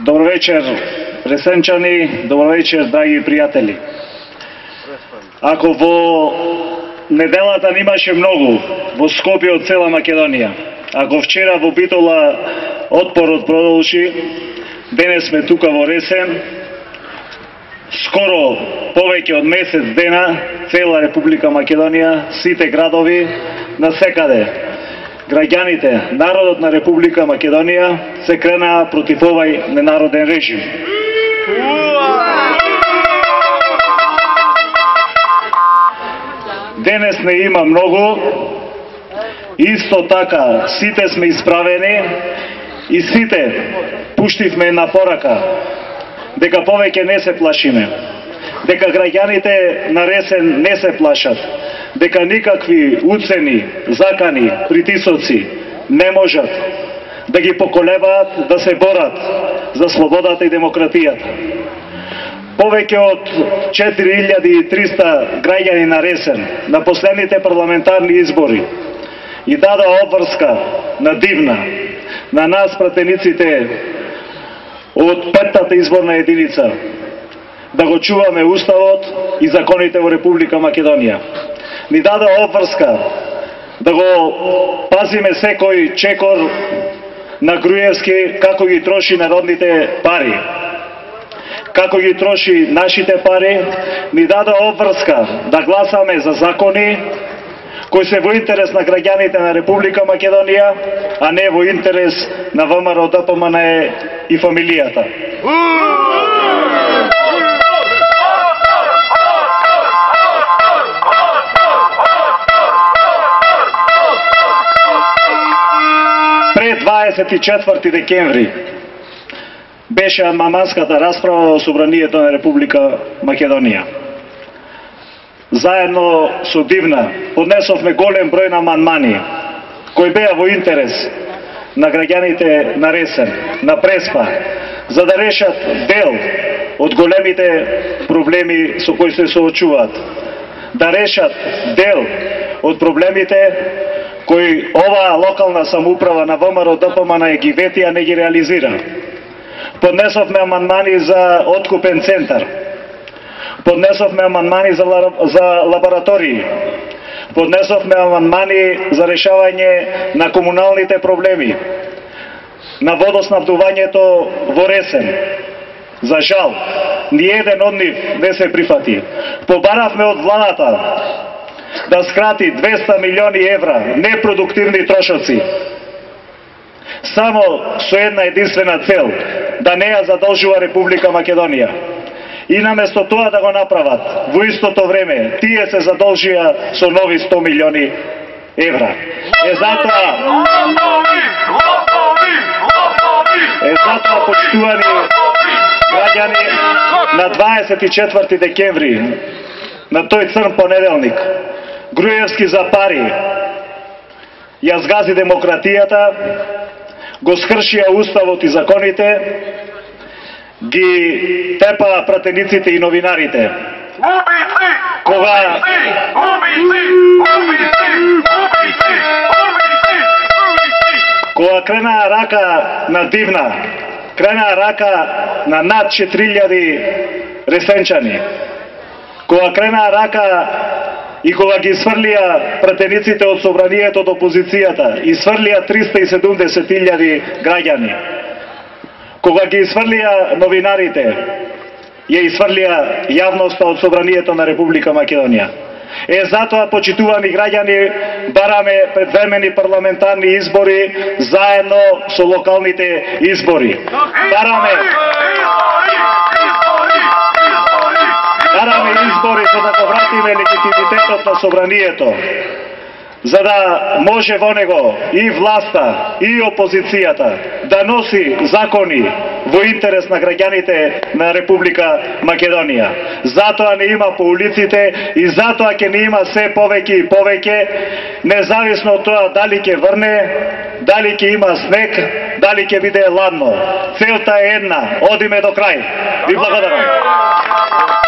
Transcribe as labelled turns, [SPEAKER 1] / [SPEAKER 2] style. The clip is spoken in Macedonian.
[SPEAKER 1] Добро вечер, Ресенчани, добро вечер, драги пријатели. Ако во неделата немаше многу во Скопје од цела Македонија, ако вчера во Битола отпорот продолжи, денес сме тука во Ресен, скоро повеќе од месец дена, цела Република Македонија, сите градови, насекаде, граѓаните, народот на Република Македонија се кренаа против овај ненароден режим. Денес не има многу, исто така сите сме исправени и сите пуштивме една порака дека повеќе не се плашиме, дека граѓаните на Ресен не се плашат, дека никакви уцени, закани, притисоци не можат да ги поколебаат да се борат за слободата и демократијата. Повеќе од 4300 граѓани на Ресен на последните парламентарни избори и дадоа обврска на дивна на нас пратениците од петтата изборна единица да го чуваме Уставот и законите во Република Македонија. Ни дадоа обврска да го пазиме секој чекор на Груевски како ги троши народните пари, како ги троши нашите пари. Ни дадоа обврска да гласаме за закони кои се во интерес на граѓаните на Република Македонија, а не во интерес на ВМРО, ДПМН и фамилијата. Пред 24 декември беше амандманската расправа во Собранието на Република Македонија. Заедно со Дивна поднесовме голем број на амандмани кои беа во интерес на граѓаните на Ресен, на Преспа, за да решат дел од големите проблеми со кои се соочуваат, да решат дел од проблемите кои оваа локална самоуправа на ВМРО ДПМН ги вети, а не ги реализира. Поднесовме амандмани за откупен центар, поднесовме амандмани за лаборатории, поднесовме амандмани за решавање на комуналните проблеми, на водоснабдувањето во Ресен. За жал, ниеден од нив не се прифати. Побаравме од владата да скрати 200 милиони евра непродуктивни трошоци, само со една единствена цел, да не ја задолжува Република Македонија. И наместо тоа да го направат, во истото време, тие се задолжија со нови 100 милиони евра. Затоа, почитувани граѓани, на 24 декември, на тој црн понеделник, Груевски за пари ја згази демократијата, го скршија Уставот и законите, ги тепа пратениците и новинарите. Кога кренаа рака на Дивна, кренаа рака на над 4000 ресенчани, кога кренаа рака и кога ги сврлија пратениците од Собранието од опозицијата и сврлија 370.000 граѓани, кога ги сврлија новинарите, ја сврлија јавноста од Собранието на Република Македонија. Затоа, почитувани граѓани, бараме предвремени парламентарни избори заедно со локалните избори. Бараме избори за да го вратиме легитимитетот на Собранието, за да може во него и власта, и опозицијата да носи закони во интерес на граѓаните на Република Македонија. Затоа не има по улиците и затоа ќе не има се повеќе и повеќе, независно од тоа дали ќе врне, дали ќе има снег, дали ќе биде ладно. Целта е една, одиме до крај. Ви благодарам.